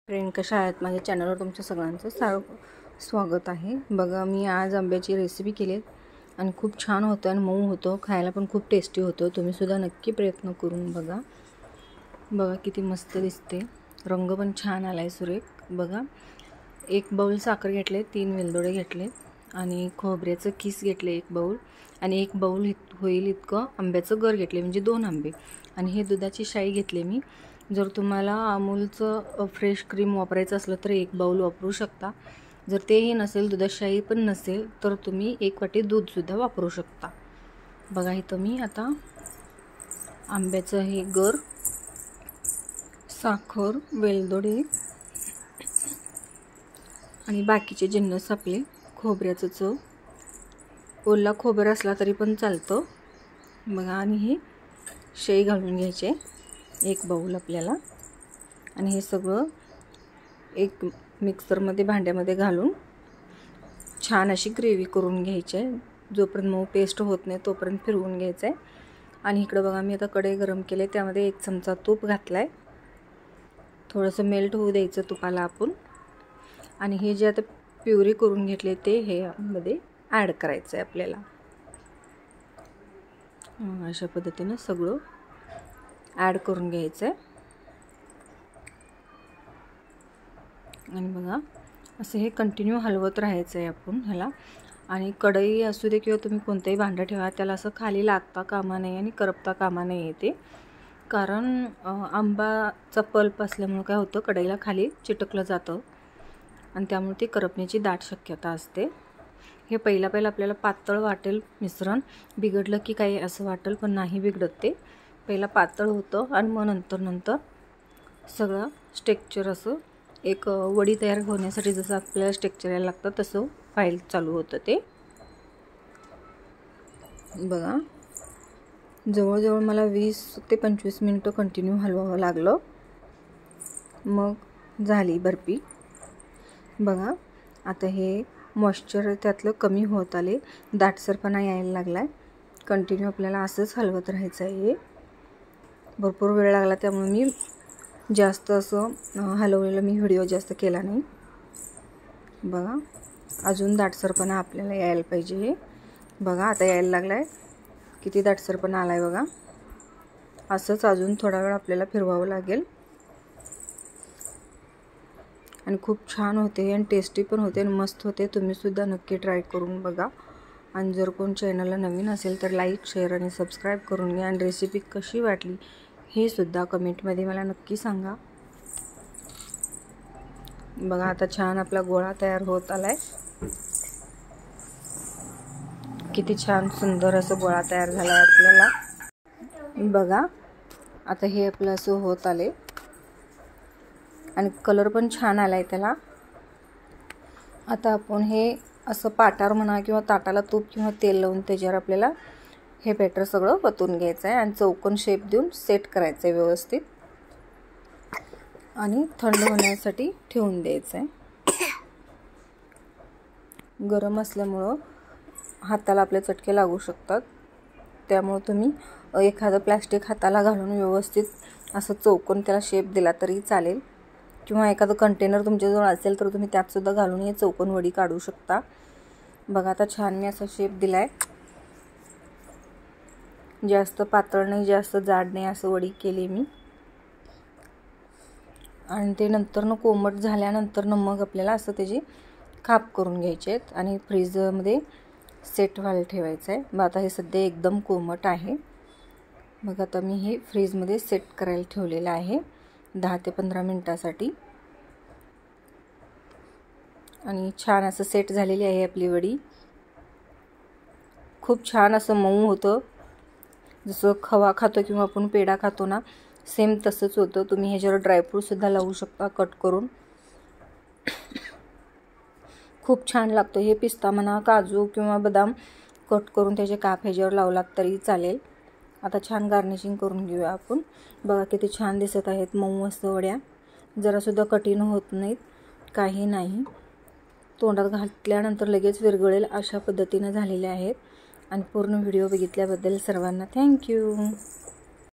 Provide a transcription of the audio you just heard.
Friend, कशा आहेत? माझ्या चॅनलवर तुमच्या सगळ्यांचं स्वागत आहे. बघा, मी आज आंब्याची रेसिपी केली आणि खूप छान होतं आणि मऊ होतं, खायला पण खूप टेस्टी होतं. तुम्हीसुद्धा नक्की प्रयत्न करून बघा. बघा किती मस्त दिसते, रंग पण छान आला आहे सुरेख. बघा, 1 बाउल साखर घेतले, 3 वेलदोडे घेतले आणि खोबऱ्याचं किस घेतले 1 बाउल आणि 1 बाउल होईल इतकं आंब्याचं गर घेतले, म्हणजे 2 आंबे. आणि हे दुधाची शाई घेतली मी. जर तुम्हाला अमूलचं फ्रेश क्रीम वापरायचं असलं तर 1 बाउल वापरू शकता. जर तेही नसेल, दुधाशाही पण नसेल, तर तुम्ही 1 वाटी दूधसुद्धा वापरू शकता. बघा, इथं मी आता आंब्याचं हे गर, साखर, वेलदोडे आणि बाकीचे जिन्नस आपले, खोबऱ्याचं चव, ओला खोबरं असला तरी पण चालतं. बघा, आणि हे शाई घालून घ्यायचे 1 बाउल आपल्याला. आणि हे सगळं एक मिक्सरमध्ये भांड्यामध्ये घालून छान अशी ग्रेव्ही करून घ्यायची आहे. जोपर्यंत मऊ पेस्ट होत नाही तोपर्यंत फिरवून घ्यायचं आहे. आणि इकडं बघा, मी आता कढई गरम केले, त्यामध्ये 1 चमचा तूप घातला आहे. थोडंसं मेल्ट होऊ द्यायचं तुपाला आपण. आणि हे जे आता प्युरी करून घेतले ते हे यामध्ये ॲड करायचं आहे आपल्याला. अशा पद्धतीनं सगळं ॲड करून घ्यायचं आहे. आणि बघा, असं हे कंटिन्यू हलवत राहायचं आहे आपण ह्याला. आणि कढई असू दे किंवा तुम्ही कोणतंही भांडं ठेवा, त्याला असं खाली लागता कामा नये आणि करपता कामा नये येते. कारण आंबाचा पल्प असल्यामुळे काय होतं, कढईला खाली चिटकलं जातं आणि त्यामुळे ते करपण्याची दाट शक्यता असते. हे पहिला आपल्याला पातळ वाटेल मिश्रण, बिघडलं की काही असं वाटेल, पण नाही बिघडत ते. पहिला पातळ होतं आणि मग नंतर सगळं स्ट्रक्चर असं एक वडी तयार होण्यासाठी जसं आपल्याला स्ट्रक्चर यायला लागतं तसं फाईल चालू होतं ते. बघा, जवळजवळ मला 20 ते 25 मिनटं कंटिन्यू हलवावं लागलं, मग झाली बर्फी. बघा, आता हे मॉइश्चर त्यातलं कमी होत आले, दाटसरपणा यायला लागला आहे. कंटिन्यू आपल्याला असंच हलवत राहायचं आहे. हे भरपूर वेळ लागला, त्यामुळे मी जास्त असं हलवलेलं मी व्हिडिओ जास्त केला नाही. बघा, अजून दाटसरपणा आपल्याला यायला पाहिजे. हे बघा, आता यायला लागला आहे, किती दाटसरपणा आला आहे बघा. असंच अजून थोडा वेळ आपल्याला फिरवावं लागेल. आणि खूप छान होते आणि टेस्टी पण होते आणि मस्त होते. तुम्हीसुद्धा नक्की ट्राय करून बघा. आणि जर कोण चॅनलला नवीन असेल तर लाईक, शेअर आणि सबस्क्राईब करून घ्या. आणि रेसिपी कशी वाटली हे सुद्धा कमेंटमध्ये मला नक्की सांगा. बघा, आता छान आपला गोळा तयार होत आला आहे. किती छान सुंदर असं गोळा तयार झाला आहे आपल्याला. बघा, आता हे आपलं असं होत आले आणि कलर पण छान आला आहे त्याला. आता आपण हे असं पाटावर म्हणा किंवा ताटाला तूप किंवा तेल लावून त्याच्यावर आपल्याला हे बॅटर सगळं वतून घ्यायचं आहे आणि चौकोन शेप देऊन सेट करायचं आहे व्यवस्थित आणि थंड होण्यासाठी ठेवून द्यायचं आहे. गरम असल्यामुळं हाताला आपल्या चटके लागू शकतात, त्यामुळं तुम्ही एखादं प्लॅस्टिक हाताला घालून व्यवस्थित असं चौकोन त्याला शेप दिला तरी चालेल. किंवा एखादं कंटेनर तुमच्याजवळ असेल तर तुम्ही त्यातसुद्धा घालून हे चौकोन वडी काढू शकता. बघा, आता छान मी असा शेप दिला आहे. जास्त पातळ नाही, जास्त जाड नाही, असं वडी केली मी. आणि ते नंतर कोमट झाल्यानंतर मग आपल्याला असं त्याची खाप करून घ्यायचे आहेत आणि फ्रीजमध्ये सेट व्हायला ठेवायचं आहे. मग आता हे सध्या एकदम कोमट आहे. मग आता मी हे फ्रीजमध्ये सेट करायला ठेवलेलं आहे 10 ते 15 मिनटासाठी. आणि छान असं सेट झालेली आहे आपली वडी. खूप छान असं मऊ होतं, जसं खवा खातो किंवा आपण पेढा खातो ना, सेम तसंच होतं. तुम्ही ह्याच्यावर ड्रायफ्रूटसुद्धा लावू शकता कट करून. खूप छान लागतं हे. पिस्ता म्हणा, काजू किंवा बदाम कट करून त्याचे काप ह्याच्यावर लावलात तरी चालेल. आता छान गार्निशिंग करून घेऊया आपण. बघा, किती छान दिसत आहेत, मऊ असं वड्या. जरासुद्धा कठीण होत नाहीत, काही नाही. तोंडात घातल्यानंतर लगेच विरघळेल अशा पद्धतीनं झालेल्या आहेत. आणि पूर्ण व्हिडिओ बघितल्याबद्दल सर्वांना थँक्यू.